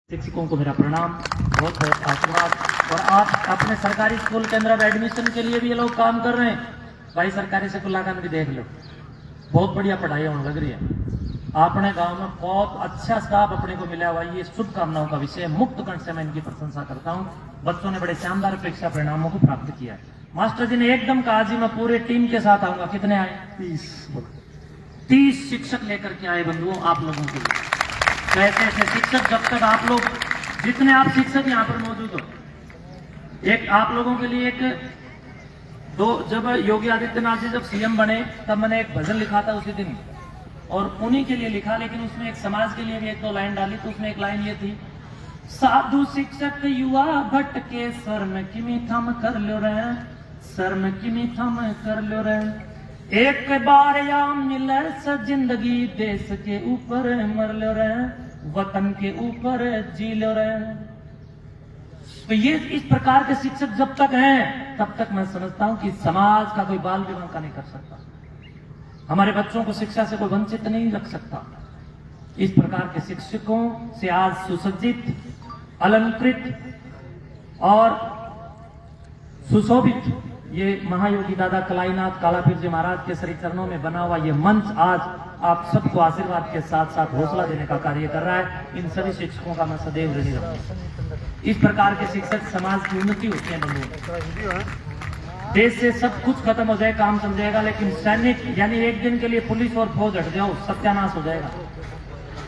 शिक्षकों को मेरा प्रणाम, बहुत बहुत आशीर्वाद। और आप अपने सरकारी स्कूल के अंदर अब एडमिशन के लिए भी ये लोग काम कर रहे हैं। भाई सरकारी स्कूल लाकर भी देख लो, बहुत बढ़िया पढ़ाई होने लग रही है। अपने गांव में बहुत अच्छा स्टाफ अपने को मिला हुआ, ये शुभकामनाओं का विषय। मुक्त कंठ से मैं इनकी प्रशंसा करता हूँ। बच्चों ने बड़े शानदार परीक्षा परिणामों को प्राप्त किया है। मास्टर जी ने एकदम कहा जी मैं पूरे टीम के साथ आऊंगा। कितने आए? 30 शिक्षक लेकर के आए बंधुओं आप लोगों के लिए। ऐसे ऐसे शिक्षक, जब तक आप लोग जितने आप शिक्षक यहाँ पर मौजूद हो, एक आप लोगों के लिए जब योगी आदित्यनाथ जी जब सीएम बने तब मैंने एक भजन लिखा था उसी दिन, और उन्हीं के लिए लिखा, लेकिन उसमें एक समाज के लिए भी एक दो लाइन डाली। तो उसमें एक लाइन ये थी, साधु शिक्षक युवा भटके शर्म किमी थम कर लो रे, शर्म किमी थम कर लो रे, एक बार या मिले से जिंदगी देश के ऊपर मर लो रे, वतन के ऊपर जी लो रे। तो ये इस प्रकार के शिक्षक जब तक हैं तब तक मैं समझता हूं कि समाज का कोई बाल विवाह का नहीं कर सकता, हमारे बच्चों को शिक्षा से कोई वंचित नहीं रख सकता। इस प्रकार के शिक्षकों से आज सुसज्जित, अलंकृत और सुशोभित ये महायोगी दादा कलाईनाथ कालापीर जी महाराज के श्री चरणों में बना हुआ ये मंच आज आप सबको आशीर्वाद के साथ साथ हौसला देने का कार्य कर रहा है। इन सभी शिक्षकों का मैं सदैव ऋणी रहूंगा। इस प्रकार के शिक्षक समाज की उन्नति होती है बंधुओं। देश से सब कुछ खत्म हो जाए, काम चल जाएगा, लेकिन सैनिक यानी एक दिन के लिए पुलिस और फौज हट जाओ, सत्यानाश हो जाएगा।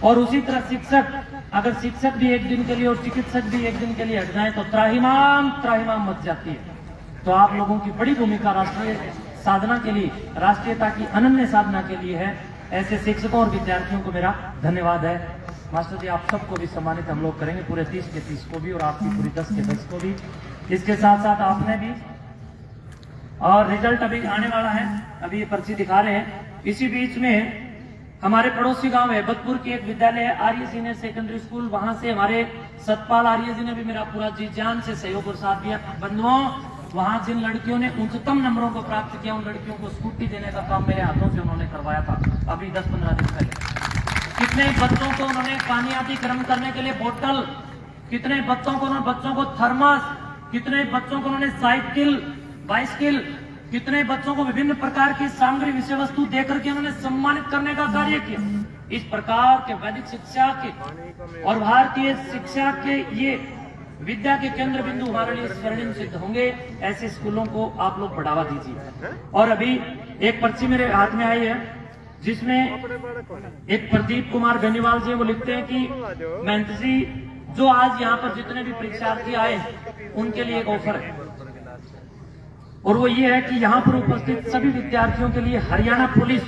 और उसी तरह शिक्षक, अगर शिक्षक भी एक दिन के लिए और चिकित्सक भी एक दिन के लिए हट जाए तो त्राहिमाम त्राहिमाम मच जाती है। तो आप लोगों की बड़ी भूमिका राष्ट्रीय साधना के लिए, राष्ट्रीयता की अनन्य साधना के लिए है। ऐसे शिक्षकों और विद्यार्थियों को मेरा धन्यवाद है। मास्टर जी आप सबको भी सम्मानित हम लोग करेंगे, पूरे 30 के 30 को भी और आपकी पूरी 10 के 10 को भी। इसके साथ साथ आपने भी, और रिजल्ट अभी आने वाला है, अभी ये पर्ची दिखा रहे हैं। इसी बीच में हमारे पड़ोसी गांव है बदपुर की एक विद्यालय है आर्य सीनियर सेकेंडरी स्कूल, वहां से हमारे सतपाल आर्य जी ने भी मेरा पूरा जी जान से सहयोग और साथ दिया। बंधुओं, वहां जिन लड़कियों ने उच्चतम नंबरों को प्राप्त किया उन लड़कियों को स्कूटी देने का काम मेरे हाथों से उन्होंने करवाया था अभी 10-15 दिन पहले। कितने बच्चों को उन्होंने पानी आदि गर्म करने के लिए बोतल, कितने बच्चों को थर्मस, कितने बच्चों को उन्होंने साइकिल, बाइसिकल, कितने बच्चों को विभिन्न प्रकार की सामग्री विषय वस्तु देकर के उन्होंने सम्मानित करने का कार्य किया। इस प्रकार के वैदिक शिक्षा के और भारतीय शिक्षा के ये विद्या के केंद्र बिंदु हमारे लिए स्वर्णिम सिद्ध होंगे। ऐसे स्कूलों को आप लोग बढ़ावा दीजिए। और अभी एक पर्ची मेरे हाथ में आई है जिसमें एक प्रदीप कुमार बेनीवाल जी वो लिखते हैं कि महंत जी जो आज यहाँ पर जितने भी परीक्षार्थी आए उनके लिए एक ऑफर है, और वो ये है कि यहाँ पर उपस्थित सभी विद्यार्थियों के लिए हरियाणा पुलिस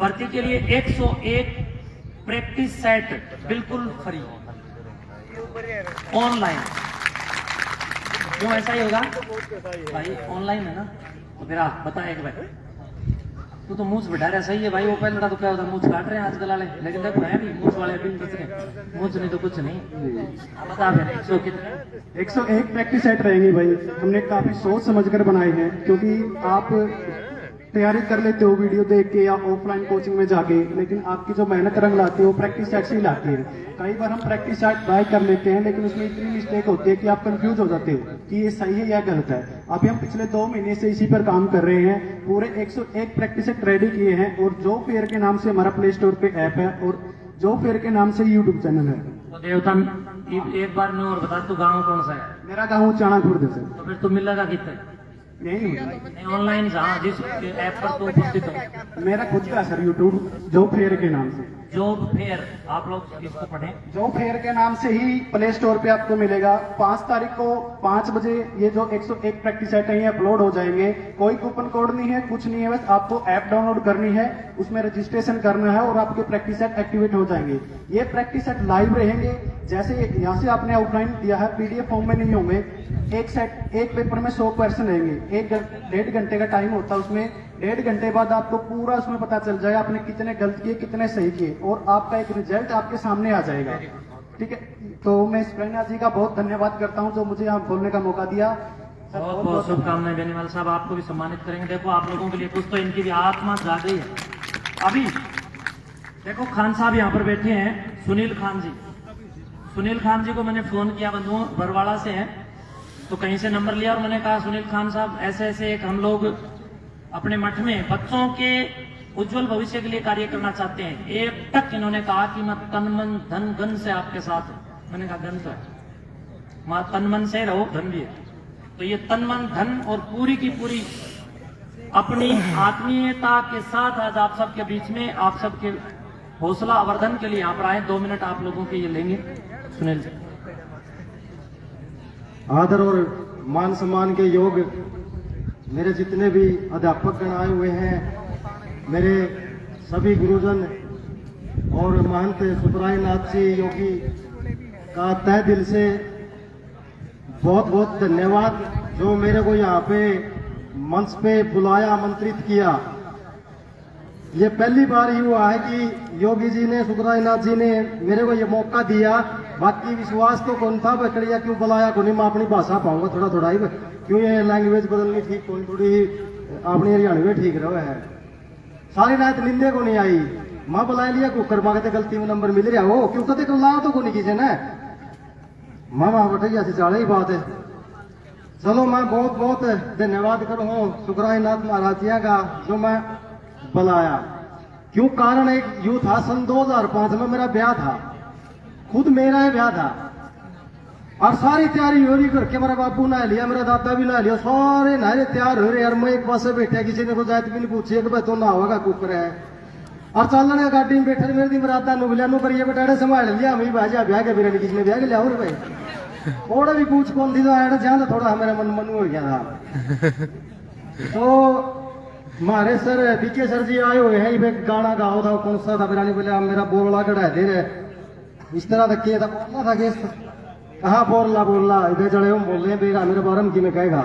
भर्ती के लिए 101 प्रैक्टिस सेट बिल्कुल फ्री ऑनलाइन। क्यों ऐसा ही होगा भाई? ऑनलाइन है ना, तो फिर आप बताए एक भाई तू तो मूछ बिठा रहा सही है भाई। वो पहले लड़ा तो क्या होता, मूछ काट रहे हैं आजकल वाले, लेकिन देखो है भी मूछ वाले भी बच गए, मूछ नहीं तो कुछ नहीं। बता फिर 100 कितने? 101 प्रैक्टिस सेट रहेंगी भाई। हमने काफी सोच समझकर बनाए हैं, क्योंकि आप तैयारी कर लेते हो वीडियो देख के या ऑफलाइन कोचिंग में जाके, लेकिन आपकी जो मेहनत रंग लाती है वो प्रैक्टिस सेट से ही लाती है। कई बार हम प्रैक्टिस सेट ट्राई कर लेते हैं, लेकिन उसमें इतनी मिस्टेक होती है कि आप कंफ्यूज हो जाते हो कि ये सही है या गलत है। अभी हम पिछले 2 महीने से इसी पर काम कर रहे हैं। पूरे 101 प्रैक्टिस सेट रेडी किए हैं, और जो फेयर के नाम से हमारा प्ले स्टोर पे ऐप है, और जो फेयर के नाम से यूट्यूब चैनल है। तो देवता एक बार मैं और बता, तू गाँव कौन सा है? मेरा गाँव चाणा खुर्द से। तो फिर तू मिलेगा कितने? नहीं ऑनलाइन जिस ऐप पर तो उपस्थित हो। मेरा खुद का सर यूट्यूब जॉब फेयर के नाम से। जॉब फेयर, आप लोग इसको पढ़ें, जॉब फेयर के नाम से ही प्ले स्टोर पे आपको मिलेगा। 5 तारीख को 5 बजे ये जो 101 प्रैक्टिस सेट है ये अपलोड हो जाएंगे। कोई कूपन कोड नहीं है, कुछ नहीं है, बस आपको ऐप डाउनलोड करनी है, उसमें रजिस्ट्रेशन करना है और आपके प्रैक्टिस सेट एक्टिवेट हो जाएंगे। ये प्रैक्टिस सेट लाइव रहेंगे, जैसे यहाँ से आपने आउटलाइन दिया है, पीडीएफ फॉर्म में नहीं होंगे। एक पेपर में 100 क्वेश्चन रहेंगे, 1.5 घंटे का टाइम होता है उसमें। 1.5 घंटे बाद आपको पूरा उसमें पता चल जाएगा आपने कितने गलत किए कितने सही किए, और आपका एक रिजल्ट आपके सामने आ जाएगा। ठीक है, तो मैं स्प्रेना जी का बहुत धन्यवाद करता हूं जो मुझे यहाँ बोलने का मौका दिया। बहुत बहुत शुभकामनाएं बेनीवाल साहब, आपको भी सम्मानित करेंगे। देखो आप लोगों के लिए कुछ तो इनकी भी आत्मा जाग गई है। अभी देखो खान साहब यहाँ पर बैठे हैं, सुनील खान जी। सुनील खान जी को मैंने फोन किया, बंधुओं बरवाड़ा से हैं, तो कहीं से नंबर लिया और मैंने कहा सुनील खान साहब ऐसे ऐसे एक हम लोग अपने मठ में बच्चों के उज्जवल भविष्य के लिए कार्य करना चाहते हैं। एक तक इन्होंने कहा कि मैं तन मन धन गन से आपके साथ हूं। मैंने कहा गन तो है, वहां तन मन से रहो, धन भी है। तो ये तन मन धन और पूरी की पूरी अपनी आत्मीयता के साथ आज आप सबके बीच में आप सबके हौसला आवर्धन के लिए यहाँ पर आए। 2 मिनट आप लोगों के ये लेंगे सुनील जी। आदर और मान सम्मान के योग मेरे जितने भी अध्यापक गण आए हुए हैं, मेरे सभी गुरुजन और महंत सुखराय नाथ जी योगी का तहे दिल से बहुत बहुत धन्यवाद, जो मेरे को यहाँ पे मंच पे बुलाया, आमंत्रित किया। ये पहली बार ही हुआ है कि योगी जी ने, सुखराय नाथ जी ने मेरे को ये मौका दिया। बाकी विश्वास तो कौन था बकड़िया क्यों बुलाया को नहीं, मैं अपनी भाषा पाऊंगा थोड़ा थोड़ा ही, क्यों ये लैंग्वेज बदलनी ठीक कौन, थोड़ी अपनी हरियाणवी ठीक रहे है। सारी रात निंदे को नहीं आई, मां बुला लिया कुकर मांगते गलती में नंबर मिल रहा हो, क्यों कदे लाया तो को नहीं किसी ने, मामा बटैया से चाले ही बात है। चलो मैं बहुत बहुत धन्यवाद करूं सुखराय नाथ महाराज जी का, जो मैं बुलाया। क्यों कारण एक यूं था, सन 2005 में मेरा ब्याह था, खुद मेरा ही ब्याह था, और सारी तैयारी हो रही करके मेरा बापू नहा लिया, मेरा दादा भी नहा लिया, सारे नहरे तैयार हो रहे यार। मैं एक पास बैठा, किसी ने कोई जात भी नहीं पूछी कि भाई तो नहाओगा कुकर है, और चलने गाड़ी में बैठे मेरे दिन रात नुगलिया नु करिए बेटा संभाल लिया, हमें भाजा ब्याह के बिरयानी किसने ब्याह के लिया और भाई थोड़ा भी पूछ कौन थी, तो आया ज्यादा थोड़ा मेरा मन मनु हो गया था। तो हमारे सर बीके सर जी आए हुए हैं, ये गाना गाओ था, कौन सा था बिरयानी बोले मेरा बोलला कढ़ा दे रहे, इस तरह तक किया था, बोलना था कि कहा बोलला इधर चढ़े हम बोल रहे हैं बेगा मेरे बारे में कि मैं कहेगा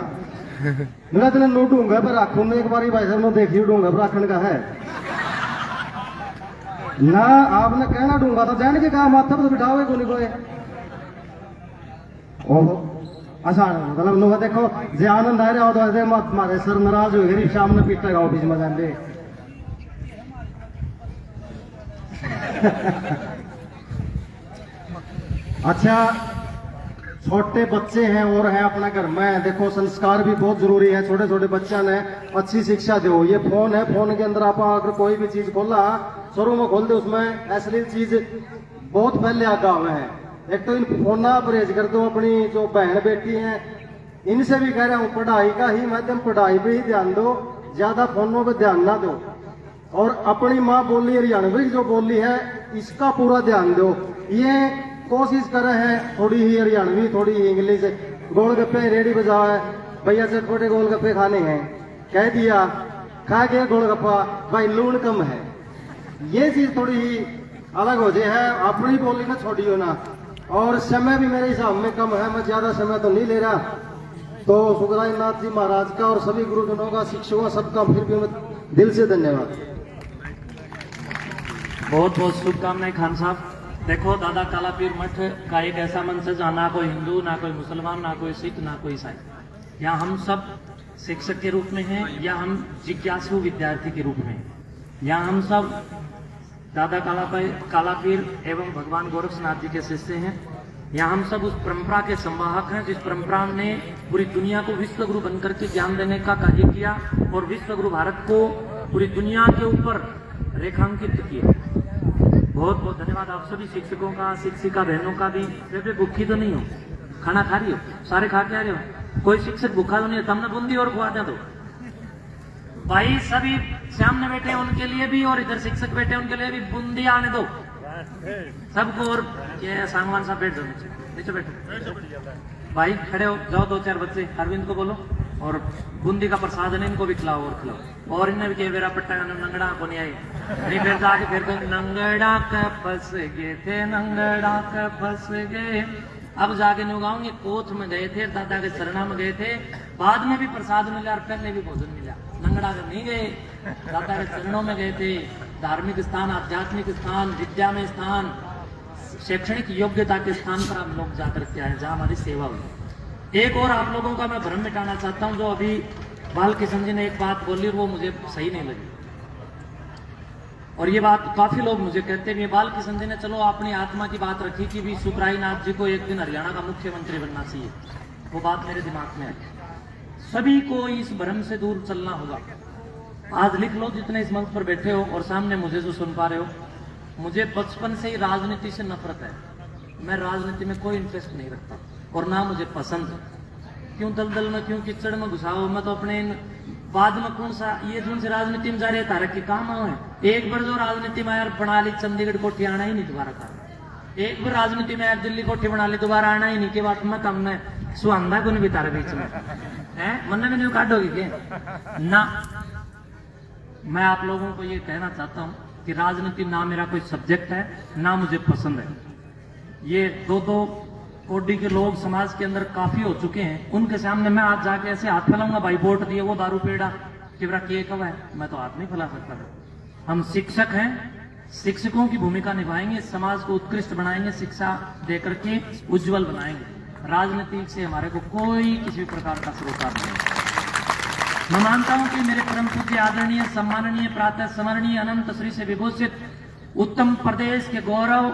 मेरा तेने नो डूंगा पर आखू में एक बार भाई साहब ने देखी डूंगा पर आखन का है ना, आपने कहना डूंगा तो जान के कहा माथा पर तो बिठाओगे को नहीं कोई। ओहो आसान मतलब नो देखो जे आनंद आ रहा हो तो मत मारे सर नाराज हो गए, शाम में पीटेगा ऑफिस में जाने। अच्छा छोटे बच्चे हैं और हैं अपना घर में, देखो संस्कार भी बहुत जरूरी है, छोटे छोटे बच्चा ने अच्छी शिक्षा दो। ये फोन है, फोन के अंदर आप अगर कोई भी चीज खोला शुरू में खोल दे, उसमें अश्लील चीज बहुत पहले आगा हुए हैं। एक तो इन फोना परहेज कर दो, अपनी जो बहन बेटी हैं इनसे भी कह रहा हूँ पढ़ाई का ही माध्यम, पढ़ाई पे ही ध्यान दो, ज्यादा फोनों पे ध्यान ना दो, और अपनी माँ बोली हरियाणवी जो बोली है इसका पूरा ध्यान दो। ये कोशिश कर रहे हैं थोड़ी ही हरियाणवी थोड़ी ही इंग्लिश, गोलगप्पे रेडी बजा है भैया चटपटे गोलगप्पे खाने हैं, कह दिया खा के गोलगप्पा भाई लूण कम है, ये चीज थोड़ी ही अलग हो जाए है, अपनी बोली ना छोड़ियो ना। और समय भी मेरे हिसाब में कम है, मैं ज्यादा समय तो नहीं ले रहा। तो सुखराय नाथ जी महाराज का और सभी गुरुजनों का, शिक्षकों सबका फिर भी मैं दिल से धन्यवाद। बहुत बहुत शुभकामनाएं खान साहब। देखो दादा कालापीर मठ का एक ऐसा मंच है जहाँ ना कोई हिंदू, ना कोई मुसलमान, ना कोई सिख, ना कोई ईसाई, यहाँ हम सब शिक्षक के रूप में हैं या हम जिज्ञासु विद्यार्थी के रूप में हैं। यहाँ हम सब दादा कालापीर एवं भगवान गोरक्षनाथ जी के शिष्य हैं। यहाँ हम सब उस परंपरा के संवाहक हैं जिस परंपरा ने पूरी दुनिया को विश्व गुरु बनकर के ज्ञान देने का कार्य किया और विश्व गुरु भारत को पूरी दुनिया के ऊपर रेखांकित किया। बहुत बहुत धन्यवाद आप सभी शिक्षकों का, शिक्षिका बहनों का भी। वे भूखी तो नहीं हो, खाना खा रही हो, सारे खा के आ रहे हो, कोई शिक्षक भूखा तो नहीं है, तुमने बूंदी और खुआ दो भाई। सभी सामने बैठे हैं उनके लिए भी और इधर शिक्षक बैठे हैं उनके लिए भी बूंदी आने दो सबको। और ये सांगवान साहब बैठ जाओ, नीचे बैठो भाई, खड़े हो जाओ, 2-4 बच्चे अरविंद को बोलो और बूंदी का प्रसाद है इनको भी खिलाओ और खिलाओ। और इन्हें भी कहे मेरा पट्टा नंगड़ा को नहीं आई, नहीं फिर जाके फिर तो नंगड़ा का फंस गए थे, नंगड़ा का फंस गए। अब जाके नहीं उगाऊंगे, कोथ में गए थे, दादा के शरणा में गए थे, बाद में भी प्रसाद मिला और पहले भी भोजन मिला। नंगड़ा का नहीं गए, दादा के चरणों में गए थे। धार्मिक स्थान, आध्यात्मिक स्थान, विद्या में स्थान, शैक्षणिक योग्यता के स्थान पर हम लोग जाकर के आए जहाँ हमारी सेवा हुई। एक और आप लोगों का मैं भ्रम मिटाना चाहता हूँ, जो अभी बाल किशन जी ने एक बात बोली वो मुझे सही नहीं लगी। और ये बात काफी लोग मुझे कहते हैं, बाल किशन जी ने चलो अपनी आत्मा की बात रखी कि भी सुखराई नाथ जी को एक दिन हरियाणा का मुख्यमंत्री बनना चाहिए। वो बात मेरे दिमाग में आई। सभी को इस भ्रम से दूर चलना होगा। आज लिख लो जितने इस मंच पर बैठे हो और सामने मुझे जो सुन पा रहे हो, मुझे बचपन से ही राजनीति से नफरत है। मैं राजनीति में कोई इंटरेस्ट नहीं रखता और ना मुझे पसंद है। क्यों दलदल में, क्यों किचड़ में घुसाओ। मैं तो अपने बाद में कौन सा ये जो से राजनीति में जा रहे तारक के काम है। एक बार जो राजनीति में यार बना ली चंडीगढ़ कोठी आना ही नहीं दोबारा का। एक बार राजनीति में यार दिल्ली कोठी बना ली दोबारा आना ही नहीं। के बात मत हमने सुहांदा को नहीं बिता रहे बीच में है मन में नहीं काटोगे के ना। मैं आप लोगों को ये कहना चाहता हूं कि राजनीति ना मेरा कोई सब्जेक्ट है ना मुझे पसंद है। ये दो कोडी के लोग समाज के अंदर काफी हो चुके हैं। उनके सामने मैं आज जाके ऐसे हाथ फैलाऊंगा, भाई वोट दिए वो दारू पेड़ा कि के कब है, मैं तो हाथ नहीं फैला सकता। हम शिक्षक हैं, शिक्षकों की भूमिका निभाएंगे, समाज को उत्कृष्ट बनाएंगे, शिक्षा देकर के उज्जवल बनाएंगे। राजनीति से हमारे को कोई किसी प्रकार का सरोकार नहीं। मैं मानता हूं कि मेरे परम पूज्य आदरणीय सम्माननीय प्रातः स्मरणीय अनंत श्री से विभूषित उत्तम प्रदेश के गौरव,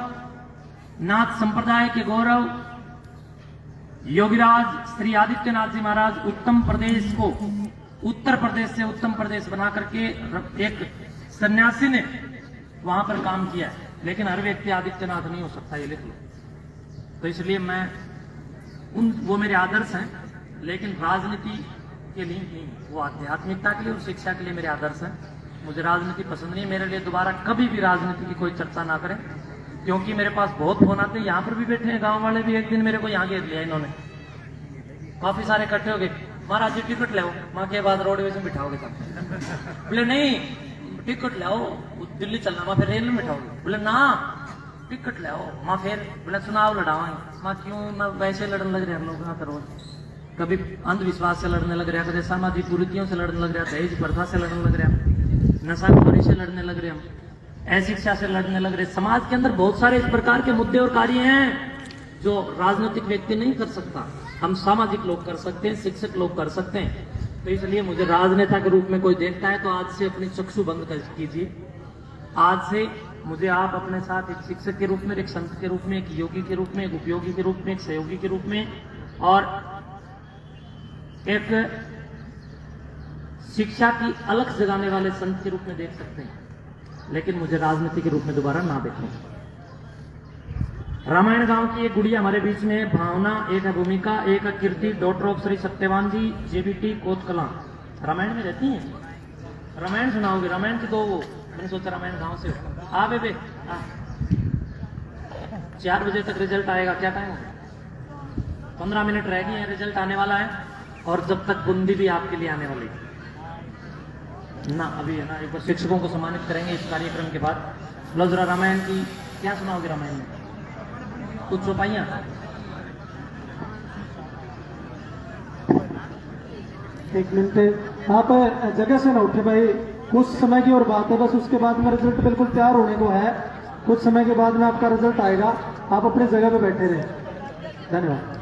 नाथ संप्रदाय के गौरव योगीराज श्री आदित्यनाथ जी महाराज उत्तम प्रदेश को उत्तर प्रदेश से उत्तम प्रदेश बना करके एक सन्यासी ने वहां पर काम किया है। लेकिन हर व्यक्ति आदित्यनाथ नहीं हो सकता, ये लिख लो। तो इसलिए मैं वो मेरे आदर्श हैं, लेकिन राजनीति के लिए नहीं, वो आध्यात्मिकता के लिए और शिक्षा के लिए मेरे आदर्श हैं। मुझे राजनीति पसंद नहीं। मेरे लिए दोबारा कभी भी राजनीति की कोई चर्चा ना करें, क्योंकि मेरे पास बहुत फोन आते हैं। यहाँ पर भी बैठे हैं गांव वाले भी। एक दिन मेरे को यहाँ घेर लिया इन्होंने, काफी सारे इकट्ठे हो गए। महाराज जी टिकट ले माँ के बाद रोडवेज में बिठाओगे तब। बोले नहीं टिकट लाओ दिल्ली चलना, माँ फिर रेल में बिठाओगे। बोले ना टिकट लाओ माँ फिर बोले चुनाव लड़ाओगे। माँ क्यों, मैं वैसे लड़ने लग रहे हैं लोग यहाँ पर रोज। कभी अंधविश्वास से लड़ने लग रहा, कभी सामाजिक कुरीतियों से लड़ने लग रहा, दहेज प्रथा से लड़ने लग रहा, नशाखोरी से लड़ने लग रहे, हम अशिक्षा से लड़ने लग रहे। समाज के अंदर बहुत सारे इस प्रकार के मुद्दे और कार्य हैं जो राजनीतिक व्यक्ति नहीं कर सकता, हम सामाजिक लोग कर सकते हैं, शिक्षक लोग कर सकते हैं। तो इसलिए मुझे राजनेता के रूप में कोई देखता है तो आज से अपनी चक्षु बंद कीजिए। आज से मुझे आप अपने साथ एक शिक्षक के रूप में, एक संत के रूप में, एक योगी के रूप में, एक उपयोगी के रूप में, एक सहयोगी के रूप में और एक शिक्षा की अलख जगाने वाले संत के रूप में देख सकते हैं, लेकिन मुझे राजनीति के रूप में दोबारा ना देखें। रामायण गांव की एक गुड़िया हमारे बीच में, भावना, एक है भूमिका, एक है Kirti, daughter of Shri Satyavan ji, JBT Kotkala, Ramayan में रहती हैं। रामायण सुनाओगे? रामायण की तो वो मैंने सोचा रामायण गांव से हो। आ बेबे 4 बजे तक रिजल्ट आएगा। क्या टाइम है? 15 मिनट रह गए हैं, रिजल्ट आने वाला है। और जब तक बूंदी भी आपके लिए आने वाली ना, अभी है ना। एक बार शिक्षकों को सम्मानित करेंगे इस कार्यक्रम के बाद। लो जरा रामायण की क्या सुनाओगे? रामायण में कुछ चौपाइयां। एक मिनट आप जगह से ना उठे भाई, कुछ समय की और बात है बस। उसके बाद में रिजल्ट बिल्कुल तैयार होने को है। कुछ समय के बाद में आपका रिजल्ट आएगा, आप अपनी जगह पे बैठे रहे। धन्यवाद।